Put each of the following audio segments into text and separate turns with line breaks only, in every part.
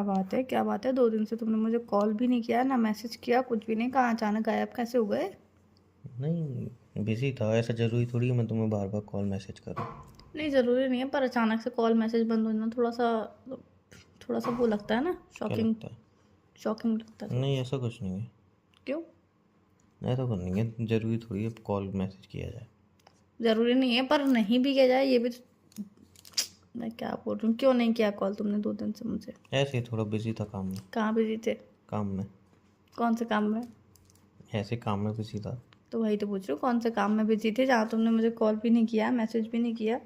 क्या बात है, क्या बात है? 2 दिन से तुमने मुझे कॉल भी नहीं किया, ना मैसेज किया, कुछ भी नहीं। कहाँ अचानक गायब कैसे हो गए?
नहीं, बिजी था। ऐसा ज़रूरी थोड़ी है मैं तुम्हें बार बार कॉल मैसेज करूँ।
नहीं, ज़रूरी नहीं है, पर अचानक से कॉल मैसेज बंद होना थोड़ा सा वो लगता है ना,
क्या
शॉकिंग।
लगता है?
शॉकिंग लगता है थोड़ा
नहीं,
सा।
ऐसा कुछ नहीं है।
क्यों?
ऐसा कुछ नहीं है, ज़रूरी थोड़ी है कॉल मैसेज किया जाए।
ज़रूरी नहीं है, पर नहीं भी किया जाए ये भी मैं क्या बोल रही हूँ, क्यों नहीं किया कॉल तुमने 2 दिन से मुझे?
ऐसे ही थोड़ा बिजी था काम में।
कहाँ बिजी थे?
काम में।
कौन से काम में?
ऐसे काम में बिजी था।
तो वही तो पूछ रही हूँ, कौन से काम में बिजी थे जहाँ तुमने मुझे कॉल भी नहीं किया, मैसेज भी नहीं किया?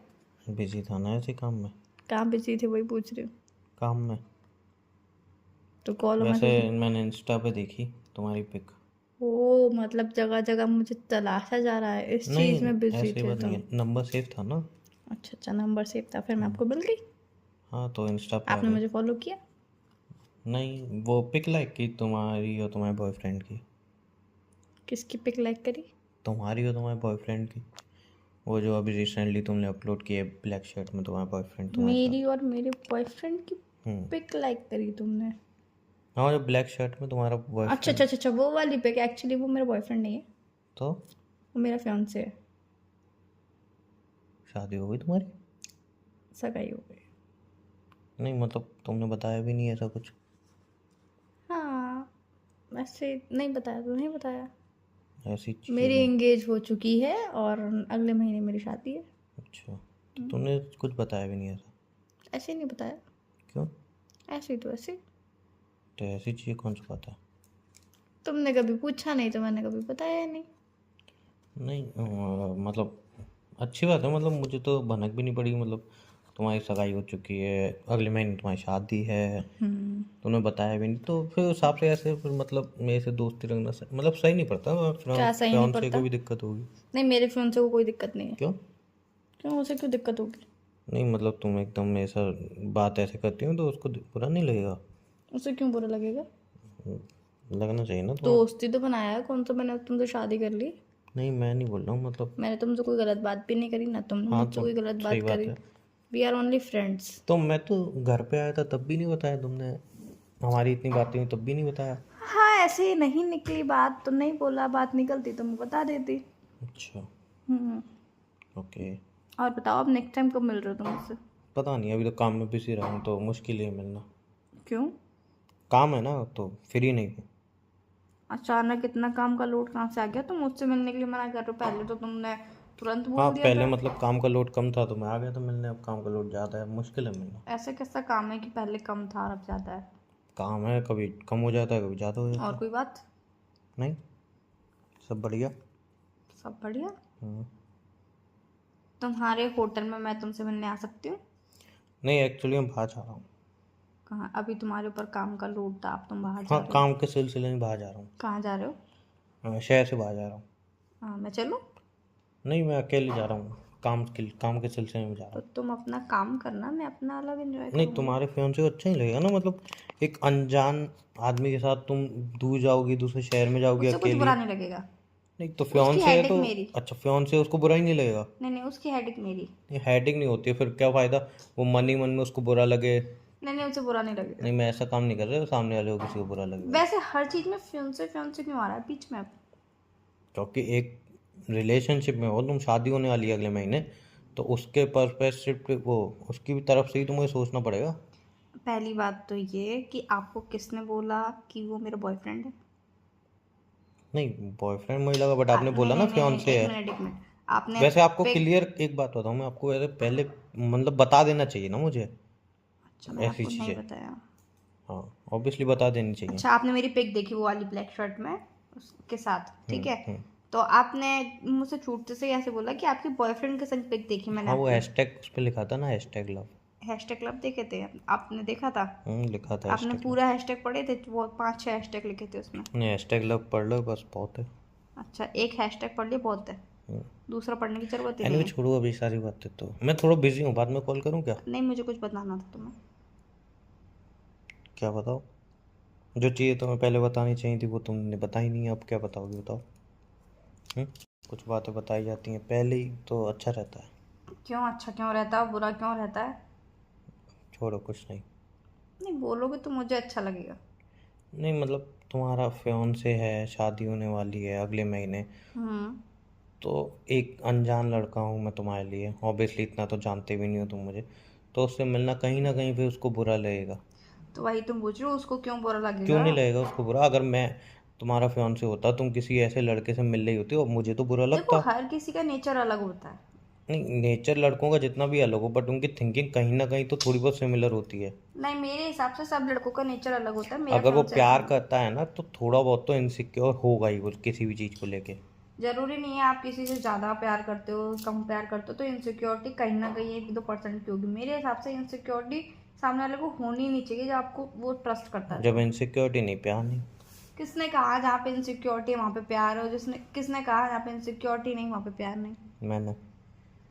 बिजी था ना ऐसे काम में।
कहाँ बिजी थे वही पूछ रही हूँ।
काम में।
तो कॉल और
वैसे
मैसेज।
मैंने इंस्टा पे देखी तुम्हारी पिक।
ओ, मतलब जगह जगह मुझे तलाशा जा रहा है, इस चीज़
नहीं,
में बिजी
ऐसी
थे
बात नहीं
तुम?
है, नंबर सेव था ना।
अच्छा अच्छा, नंबर सेव था, फिर मैं आपको मिल गई।
हाँ, तो इंस्टा पे आ
आपने
गए।
मुझे फॉलो किया?
नहीं, वो पिक लाइक की तुम्हारी और तुम्हारे बॉयफ्रेंड की।
किसकी पिक लाइक करी?
तुम्हारी और तुम्हारे बॉयफ्रेंड की। वो जो अभी रिसेंटली तुमने अपलोड किया ब्लैक शर्ट में, तुम्हारा बॉयफ्रेंड तुम्हारे साथ।
मेरी और मेरे बॉयफ्रेंड की
हम्म।
पिक लाइक करी तुमने?
हाँ, जो ब्लैक शर्ट में तुम्हारा
अच्छा
बॉयफ्रेंड।
अच्छा अच्छा अच्छा, वो वाली पिक। एक्चुअली वो मेरा बॉयफ्रेंड नहीं है,
तो
वो मेरा फियांसे है।
शादी हो गई तुम्हारी?
सगाई हो गई।
नहीं, मतलब तुमने बताया भी नहीं ऐसा कुछ।
हाँ, वैसे नहीं बताया तो नहीं बताया।
ऐसी
मेरी
चीज़ें।
एंगेज हो चुकी है और अगले महीने मेरी शादी है।
अच्छा, तो तुमने कुछ बताया भी नहीं ऐसा।
ऐसे ही नहीं बताया।
क्यों?
ऐसे ही तो ऐसे।
तो ऐसी चीज़ें कौन सा पता है?
तुमने कभी पूछा नहीं तो मैंने कभी बताया नहीं।
नहीं, मतलब अच्छी बात है, मतलब मुझे तो भनक भी नहीं पड़ी, मतलब तुम्हारी सगाई हो चुकी है, अगले महीने तुम्हारी शादी है, तुमने बताया भी नहीं, तो फिर उस हिसाब से ऐसे फिर मतलब मेरे से दोस्ती रखना मतलब सही नहीं पड़ता।
क्या सही नहीं
फियांसे
पड़ता?
को भी दिक्कत होगी।
नहीं, मेरे फियांसे को कोई दिक्कत नहीं है।
क्यों?
क्यों, उसे क्यों दिक्कत होगी?
नहीं, मतलब तुम एकदम ऐसा बात ऐसे करती हो तो उसको बुरा नहीं लगेगा?
उसे क्यों बुरा लगेगा?
लगना चाहिए ना तुम्हें।
दोस्ती तो बनाया है, कौन सा मैंने तुमसे शादी कर ली?
नहीं, मैं नहीं बोल रहा हूँ, मतलब।
मैंने तुमसे कोई गलत बात भी नहीं करी, ना तुमने
हाँ,
मुझसे
तो
कोई गलत
सही
बात
बात
करी।
है।
We are only friends.
तो मैं तो घर पे आया था तब भी नहीं बताया तुमने। हमारी इतनी बातें हुई तब भी नहीं बताया।
हाँ, ऐसे ही नहीं निकली बात तो नहीं बोला, बात निकलती तो मैं बता देती।
अच्छा।
हम्म।
ओके।
और बताओ, अब नेक्स्ट टाइम कब मिल रहे हो तुम मुझसे?
पता नहीं, अभी तो काम में बिजी रहा हूँ तो मुश्किल है मिलना।
क्यों?
काम है ना, तो फ्री नहीं हूँ।
अचानक इतना काम का लोड कहाँ से आ गया? तुम मुझसे मिलने के लिए मना कर रहे हो, पहले तो तुमने तुरंत
हाँ,
बोल दिया
पहले
था।
मतलब काम का लोड कम था तो मैं आ गया था मिलने, अब काम का लोड ज़्यादा है, मुश्किल है मिलना।
ऐसा कैसा काम है कि पहले कम था और अब ज़्यादा है?
काम है, कभी कम हो जाता है कभी ज़्यादा हो
और
जाता है।
कोई बात?
नहीं, सब बढ़िया।
सब बढ़िया।
हम्म।
तुम्हारे होटल में मैं तुमसे मिलने आ सकती हूँ?
नहीं, एक्चुअली मैं बाहर जा रहा हूँ।
कहाँ? अभी तुम्हारे ऊपर काम का लोड था, अब तुम बाहर
हाँ,
जा रहे हो?
काम के सिलसिले में बाहर जा रहा हूँ।
कहाँ जा रहे हो?
शहर से बाहर जा रहा हूँ।
हाँ, मैं चलूँ?
नहीं, मैं अकेले जा रहा हूँ, काम के सिलसिले में जा रहा
तो
हूँ।
तुम अपना काम करना, मैं अपना अलग एंजॉय
नहीं,
करूँगी।
तुम्हारे फियांसे को अच्छा ही लगेगा ना, मतलब एक अनजान आदमी के साथ तुम दूर जाओगी, दूसरे शहर में जाओगी
उससे कुछ
अकेली।
बुरा नहीं लगेगा।
नहीं, तो
उसकी
फियांसे है
हेडेक
तो।
मेरी।
अच्छा, फियांसे उसको बुरा ही नहीं लगेगा?
नहीं नहीं, उसकी हेडेक मेरी।
नहीं, हेडिंग नहीं होती है, फिर क्या फ़ायदा? वो मन ही मन में उसको बुरा लगे।
नहीं नहीं, उसे बुरा नहीं लगेगा।
नहीं, मैं ऐसा काम नहीं कर रहा सामने वाले को किसी को बुरा लगेगा।
वैसे हर चीज़ में फियांसे फियांसे क्यों आ रहा है बीच में अब?
क्योंकि एक रिलेशनशिप में हो तुम, शादी होने वाली है अगले महीने, तो उसके पर्सपेक्टिव वो उसकी भी तरफ से ही तुम्हें सोचना पड़ेगा।
पहली बात तो ये कि आपको किसने बोला कि वो मेरा बॉयफ्रेंड है?
नहीं, बॉयफ्रेंड मुझे लगा, बट आपने
नहीं
बोला
नहीं
ना
नहीं नहीं,
फियांसे
एक
है।
मिनट एक मिनट। आपने
वैसे आपको
पिक।
क्लियर एक बात बताऊँ मैं आपको, वैसे पहले मतलब बता देना चाहिए ना मुझे
अच्छा, मैंने
ऐसी
आपको नहीं
चीज़ें।
बताया।
हाँ, ऑब्वियसली बता देनी चाहिए।
अच्छा, आपने मेरी पिक देखी वो वाली ब्लैक शर्ट में उसके साथ, ठीक है?
हम्म।
तो आपने मुझसे छूटते से ऐसे बोला कि आपके बॉयफ्रेंड के संग पिक देखी मैंने
हाँ, वो
आपकी।
हैशटैग उस पर लिखा था ना, हैशटैग लव।
हैशटैग क्लब देखे थे? आपने देखा था?
लिखा था
आपने
हैशटैग लव।
पूरा हैशटैग पढ़े थे? वो 5-6 हैशटैग लिखे थे उसमें।
नहीं, हैशटैग लव पढ़ लो बस, बहुत है।
अच्छा, एक हैशटैग पढ़ लिया बहुत है। दूसरा पढ़ने की जरूरत ही नहीं
एनीवे,
है।
छोड़ो अभी सारी बातें, तो मैं थोड़ा बिजी हूँ, बाद में कॉल करूँ क्या?
नहीं, मुझे कुछ बताना था तुम्हें।
क्या बताओ? जो चीज़ें तुम्हें पहले बतानी चाहिए थी वो तुमने बताई नहीं, अब क्या बताओगे बताओ। हम्म? कुछ बातें बताई जाती हैं पहले ही तो अच्छा रहता है।
क्यों अच्छा क्यों रहता है, बुरा क्यों रहता है?
छोड़ो, कुछ नहीं।
नहीं बोलोगे तो मुझे अच्छा लगेगा।
नहीं मतलब तुम्हारा फियांसे है, शादी होने वाली है अगले महीने,
हम्म।
तो एक अनजान लड़का हूँ मैं तुम्हारे लिए, ऑब्वियसली इतना तो जानते भी नहीं हो तुम मुझे, तो उससे मिलना कहीं ना कहीं पे उसको बुरा लगेगा।
तो वही तुम पूछ रहे हो, उसको क्यों बुरा
क्यों
लगेगा?
नहीं लगेगा उसको बुरा? अगर मैं तुम्हारा फियांसे होता, तुम किसी ऐसे लड़के से मिल रही होती और मुझे तो बुरा
देखो
लगता।
हर किसी का नेचर अलग होता है।
नहीं, नेचर लड़कों का जितना भी अलग हो, बट उनकी थिंकिंग कहीं ना कहीं तो थोड़ी बहुत सिमिलर होती है।
नहीं, मेरे हिसाब से सब लड़कों का नेचर अलग होता है, मेरा
अगर वो
फियांसे ऐसा
प्यार
नहीं है।
करता है ना, तो थोड़ा बहुत तो इनसिक्योर होगा ही वो किसी भी चीज़ को लेके।
जरूरी नहीं है आप किसी से ज्यादा प्यार करते हो कम प्यार करते हो तो इनसिक्योरिटी कहीं ना कहीं 1-2% की होगी। मेरे हिसाब से इनसिक्योरिटी सामने वाले को होनी नहीं चाहिए, जब आपको वो ट्रस्ट करता है
जब
तो।
इनसिक्योरिटी नहीं, प्यार नहीं।
किसने कहा जहाँ पे इनसिक्योरिटी है वहाँ पे प्यार हो? जिसने किसने कहा जहाँ पे इनसिक्योरिटी नहीं वहाँ पे प्यार नहीं?
मैंने।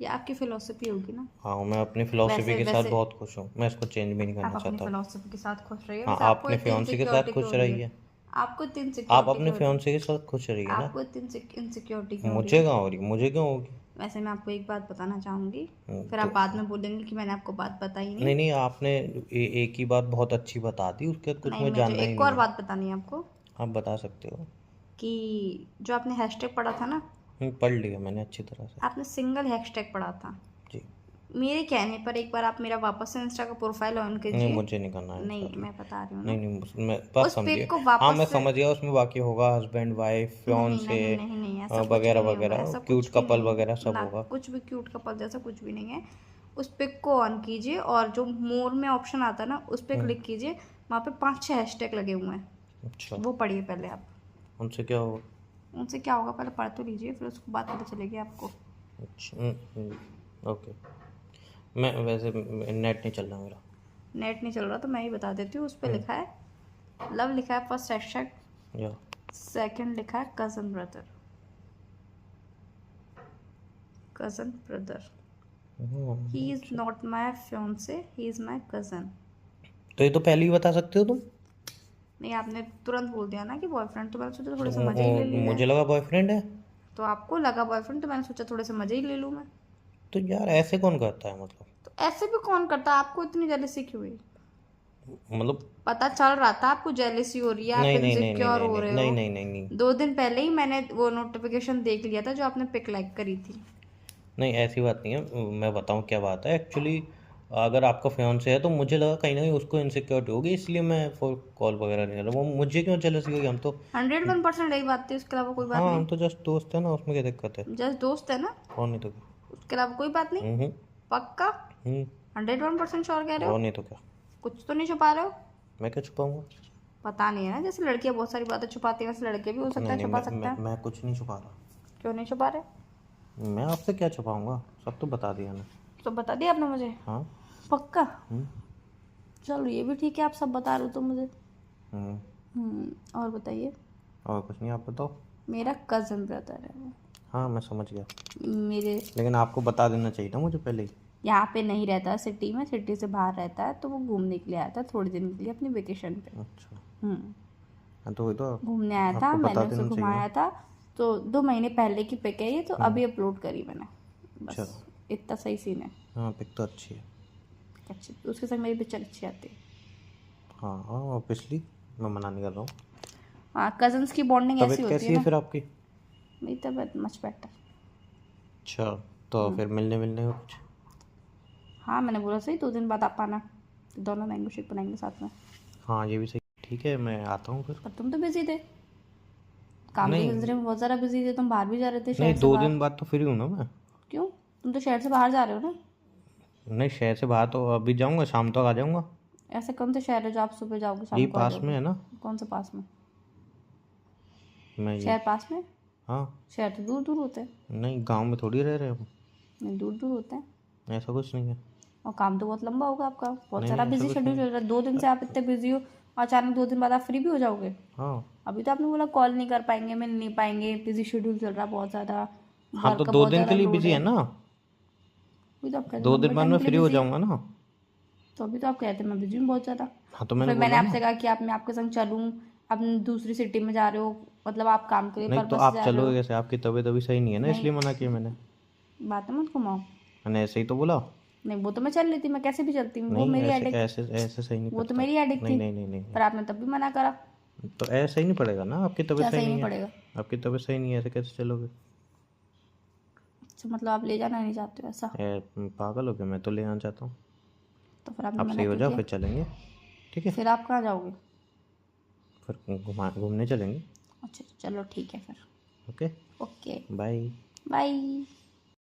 ये आपकी फिलोसफी होगी ना।
हाँ, मैं अपनी फिलॉसफी
वैसे
के साथ
वैसे
बहुत खुश हूँ, मैं इसको चेंज भी नहीं
आप
करना
अपनी
चाहता।
फिलोसफी के साथ खुश रहिए,
हाँ,
वैसे
आप
आपको
अपने
इतनी
फियांसे के साथ
इनसिक्योरिटी क्यों
खुश
हो रही है?
रहिए।
आपको इतनी
आप
इनसिक्योरिटी
अपने
क्यों हो रही है?
फियांसे के साथ खुश रहिए ना।
आपको इतनी इनसिक्योरिटी क्यों हो रही
मुझे
है?
कहाँ हो रही, मुझे क्यों होगी?
वैसे मैं आपको एक बात बताना चाहूँगी, फिर आप
तो
बाद में बोलेंगे कि मैंने आपको बात बताई नहीं।
नहीं नहीं, आपने एक ही बात बहुत अच्छी बता दी, उसके बाद कुछ
नहीं,
मैं
मुझे
जानना ही
एक और
नहीं है।
बात बतानी है आपको
आप बता सकते हो।
कि जो आपने हैशटैग पढ़ा था ना,
पढ़ लिया मैंने अच्छी तरह से।
आपने सिंगल हैशटैग पढ़ा था।
जी।
मेरे कहने पर एक बार आप मेरा वापस से इंस्टा का प्रोफाइल ऑन
नहीं,
कीजिए।
मुझे नहीं करना है
नहीं,
इंस्टॉल।
मैं बता रही हूँ
नहीं
ना।
नहीं, मैं बात
उस पिक
समझिए।
को
हाँ,
वापस
मैं
से।
समझ गया, उसमें बाकी होगा हस्बैंड वाइफ
नहीं
फियांसे
नहीं नहीं नहीं, ऐसा कुछ
वगैरह
भी नहीं होगा,
वगैरह,
ऐसा
क्यूट
कुछ भी
कपल
नहीं
वगैरह
है
सब
ना।
होगा।
कुछ भी क्यूट कपल जैसा कुछ भी नहीं है। उस पिक को ऑन कीजिए और जो मोर में ऑप्शन आता है ना उस पर क्लिक कीजिए। वहाँ पे 5-6 हैशटैग लगे हुए हैं,
अच्छा,
वो पढ़िए पहले आप।
उनसे क्या होगा?
उनसे क्या होगा पहले पढ़ तो लीजिए, फिर उसको बात पता चलेगी आपको।
अच्छा, ओके। मैं वैसे नेट नहीं चल रहा मेरा।
नेट नहीं चल रहा तो मैं ही बता देती हूँ। उस पर
हम्म,
लिखा है लव, लिखा है फर्स्ट हैशटैग।
या
सेकंड लिखा है cousin brother. Cousin brother. He is
अच्छा।
Not my fiance, he is my cousin.
तो ये तो पहले ही बता सकते हो तुम।
नहीं, आपने तुरंत बोल दिया ना कि बॉयफ्रेंड, तो मैंने सोचा थोड़े से मज़े ही ले लिए जाए।
मुझे लगा बॉयफ्रेंड है।
तो आपको लगा बॉयफ्रेंड तो मैंने सोचा थोड़े से मज़े ही ले लूँ मैं।
तो यार ऐसे कौन करता है मतलब?
तो ऐसे भी कौन करता? आपको इतनी जेलसी क्यों हुई?
मतलब
पता चल रहा था आपको जेलसी हो रही है, आप
नहीं नहीं नहीं नहीं
इनसिक्योर
नहीं
हो
नहीं
रहे
नहीं
हो।
नहीं नहीं नहीं
2 दिन पहले ही मैंने वो नोटिफिकेशन देख लिया था जो आपने पिक लाइक करी थी।
नहीं, ऐसी बात नहीं है। मैं बताऊँ क्या बात है एक्चुअली। अगर आपका फियांसे है तो मुझे लगा कहीं ना कहीं उसको इनसिक्योरिटी होगी, इसलिए मैं फोन कॉल वगैरह नहीं कर रहा। वो मुझे क्यों जेलसी होगी? हम तो
101% यही बात थी, उसके अलावा कोई बात
हाँ,
नहीं।
हम तो जस्ट दोस्त है ना, उसमें क्या दिक्कत है?
जस्ट दोस्त है ना,
और नहीं तो क्या।
उसके अलावा कोई बात नहीं।
हम्म।
पक्का?
हम्म।
101% श्योर कह रहे हो?
और नहीं तो क्या।
कुछ तो नहीं छुपा रहे हो?
मैं क्या छुपाऊंगा?
पता नहीं है ना, जैसे लड़कियां बहुत सारी बातें छुपाती हैं वैसे लड़के भी हो सकता
नहीं
है
नहीं,
छुपा सकता है।
मैं कुछ नहीं छुपा रहा।
क्यों नहीं छुपा रहे?
मैं आपसे क्या छुपाऊंगा? सब तो बता दिया मैं।
तो बता दिया आपने मुझे।
हाँ।
पक्का?
हम्म।
चलो ये भी ठीक है, आप सब बता रहे हो तो मुझे।
हम्म।
और बताइए।
और कुछ नहीं, आप बताओ।
मेरा कज़न ब्रदर है वो।
हाँ, मैं समझ गया,
मेरे
लेकिन आपको बता देना चाहिए था मुझे पहले ही।
यहाँ पे नहीं रहता सिटी में, सिटी से बाहर रहता है, तो वो घूमने के लिए आया था थोड़े दिन के लिए अपनी वेकेशन पे।
अच्छा।
हम्म।
हाँ, तो वही तो
घूमने आया था,
आपको बता
मैंने उसे
देना चाहिए
घुमाया
ना।
था। तो 2 महीने पहले की पिक है ये, तो अभी अपलोड करी मैंने।
अच्छा।
बस इतना सही सीन है।
हाँ, पिक तो अच्छी है।
अच्छी उसके संग मेरी पिक्चर अच्छी आती है।
हाँ हाँ, ऑब्वियसली, मैं मना नहीं कर रहा हूँ।
हाँ, कजन्स की बॉन्डिंग ऐसी
तबीयत
होती
कैसी
है
है
ना।
फिर आपकी?
मेरी तबीयत मच बेटर।
अच्छा, तो फिर मिलने मिलने को कुछ?
हाँ, मैंने बोला सही 2 दिन बाद आप आना, तो दोनों मैंगो शेक बनाएंगे साथ में।
हाँ, ये भी सही। ठीक है, मैं आता हूँ फिर।
पर तुम तो बिजी थे, काम के
नहीं
सिलसिले में बहुत ज़्यादा बिजी थे, तुम बाहर भी जा रहे थे
नहीं,
शहर से
2 दिन
बाहर।
बाद तो फ्री हूँ ना मैं।
क्यों? तुम तो शहर से बाहर जा रहे हो ना।
नहीं, शहर से बाहर तो अभी जाऊँगा, शाम तक आ जाऊँगा।
ऐसे कौन से शहर है जो आप सुबह जाओगे
यही
शाम को आ
पास में
जाओगे?
है ना।
कौन से पास में?
मैं ये
शहर पास में?
हाँ।
शहर तो दूर दूर होते हैं।
नहीं, गांव में थोड़ी रह रहे हम।
नहीं, दूर दूर होते हैं।
ऐसा कुछ नहीं है।
और काम तो बहुत लंबा होगा आपका, बहुत
नहीं
सारा
नहीं, ऐसा
बिजी
कुछ
शेड्यूल
नहीं
चल
है।
रहा है। 2 दिन से आप इतने बिजी हो और अचानक 2 दिन बाद आप फ्री भी हो जाओगे।
हाँ।
अभी तो आपने बोला कॉल नहीं कर पाएंगे, मिल नहीं पाएंगे, बिजी शेड्यूल चल रहा है बहुत ज़्यादा,
हाँ, तो
वर्क का
2
बहुत
दिन
ज़्यादा
के लिए
लोड
बिजी
है।
है ना।
अभी तो आप कहते
2
लंबे
दिन बाद
टाइम
मैं
के लिए
फ्री हो
बिजी है।
जाऊंगा ना।
तो अभी तो आप कहते हैं मैं बिजी हूँ बहुत ज़्यादा।
हाँ, तो
तो
मैंने
फिर मैंने
बोला
आपसे
ना।
कहा कि आप मैं आपके संग चलूँ। आप दूसरी सिटी में जा रहे हो, मतलब आप काम के लिए
नहीं, तो
पर्पज से
आप
जा रहे हो।
चलोगे कैसे? आपकी तबीयत अभी सही नहीं है ना,
नहीं,
इसलिए मना किया मैंने।
बात है मत घुमाओ।
मैंने ऐसे ही तो बोला।
नहीं वो तो मैं चल लेती, मैं कैसे भी चलती हूँ, वो
नहीं
मेरी
ऐसे
हेडेक,
ऐसे ऐसे सही नहीं
वो तो
पड़ता।
मेरी हेडेक
नहीं
थी,
नहीं नहीं नहीं
पर आपने तब भी मना करा।
तो ऐसे ही नहीं पड़ेगा ना, आपकी तबीयत
क्या
सही
सही
नहीं
नहीं
है।
पड़ेगा?
आपकी तबीयत सही नहीं है, ऐसे कैसे चलोगे?
अच्छा मतलब आप ले जाना नहीं चाहते हो ऐसा?
पागल हो गया, मैं तो ले आना चाहता हूँ।
तो फिर आपने
आप
मना
सही हो
क्यों
जाओ
किया?
फिर चलेंगे। ठीक है,
फिर आप कहाँ जाओगे?
फिर घूमने चलेंगे।
अच्छा चलो ठीक है फिर।
Okay,
okay
bye.
बाय।